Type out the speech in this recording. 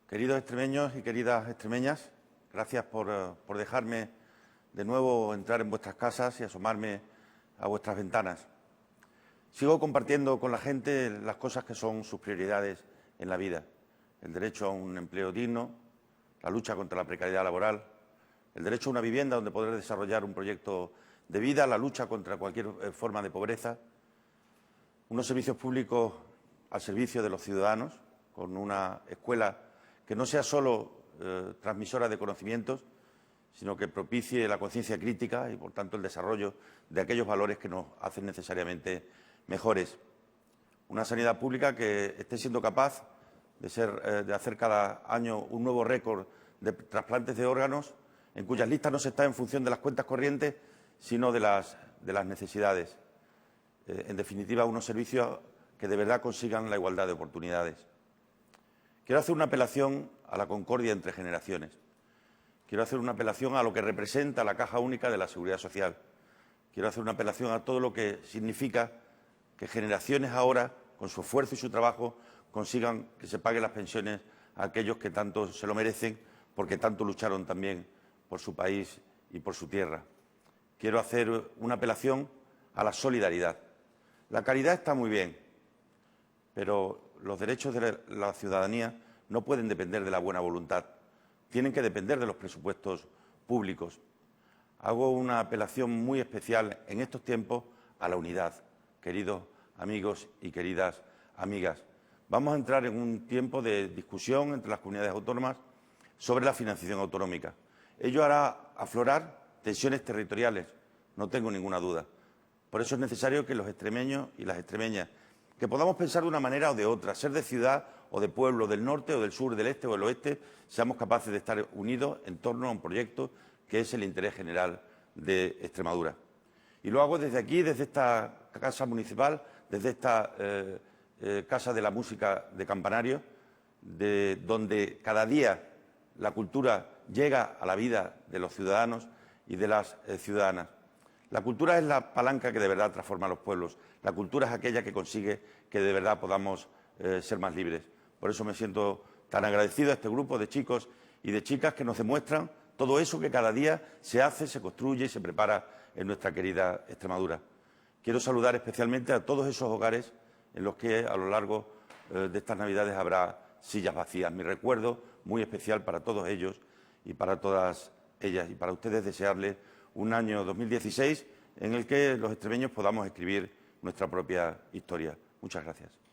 Queridos extremeños y queridas extremeñas, gracias por dejarme de nuevo entrar en vuestras casas y asomarme a vuestras ventanas. Sigo compartiendo con la gente las cosas que son sus prioridades en la vida: el derecho a un empleo digno, la lucha contra la precariedad laboral, el derecho a una vivienda donde poder desarrollar un proyecto de vida, la lucha contra cualquier forma de pobreza, unos servicios públicos al servicio de los ciudadanos, con una escuela que no sea solo transmisora de conocimientos, sino que propicie la conciencia crítica y, por tanto, el desarrollo de aquellos valores que nos hacen necesariamente mejores. Una sanidad pública que esté siendo capaz de hacer cada año un nuevo récord de trasplantes de órganos, en cuyas listas no se está en función de las cuentas corrientes, sino de las necesidades. En definitiva, unos servicios que de verdad consigan la igualdad de oportunidades. Quiero hacer una apelación a la concordia entre generaciones. Quiero hacer una apelación a lo que representa la Caja Única de la Seguridad Social. Quiero hacer una apelación a todo lo que significa que generaciones ahora, con su esfuerzo y su trabajo, consigan que se paguen las pensiones a aquellos que tanto se lo merecen, porque tanto lucharon también por su país y por su tierra. Quiero hacer una apelación a la solidaridad. La caridad está muy bien, pero los derechos de la ciudadanía no pueden depender de la buena voluntad, tienen que depender de los presupuestos públicos. Hago una apelación muy especial en estos tiempos a la unidad, queridos amigos y queridas amigas. Vamos a entrar en un tiempo de discusión entre las comunidades autónomas sobre la financiación autonómica. Ello hará aflorar tensiones territoriales, no tengo ninguna duda. Por eso es necesario que los extremeños y las extremeñas, que podamos pensar de una manera o de otra, ser de ciudad o de pueblo, del norte o del sur, del este o del oeste, seamos capaces de estar unidos en torno a un proyecto que es el interés general de Extremadura. Y lo hago desde aquí, desde esta casa municipal, desde esta Casa de la Música de Campanario, donde cada día la cultura llega a la vida de los ciudadanos y de las ciudadanas. La cultura es la palanca que de verdad transforma a los pueblos. La cultura es aquella que consigue que de verdad podamos ser más libres. Por eso me siento tan agradecido a este grupo de chicos y de chicas que nos demuestran todo eso que cada día se hace, se construye y se prepara en nuestra querida Extremadura. Quiero saludar especialmente a todos esos hogares en los que a lo largo de estas Navidades habrá sillas vacías. Mi recuerdo muy especial para todos ellos y para todas ellas, y para ustedes desearles un año 2016 en el que los extremeños podamos escribir nuestra propia historia. Muchas gracias.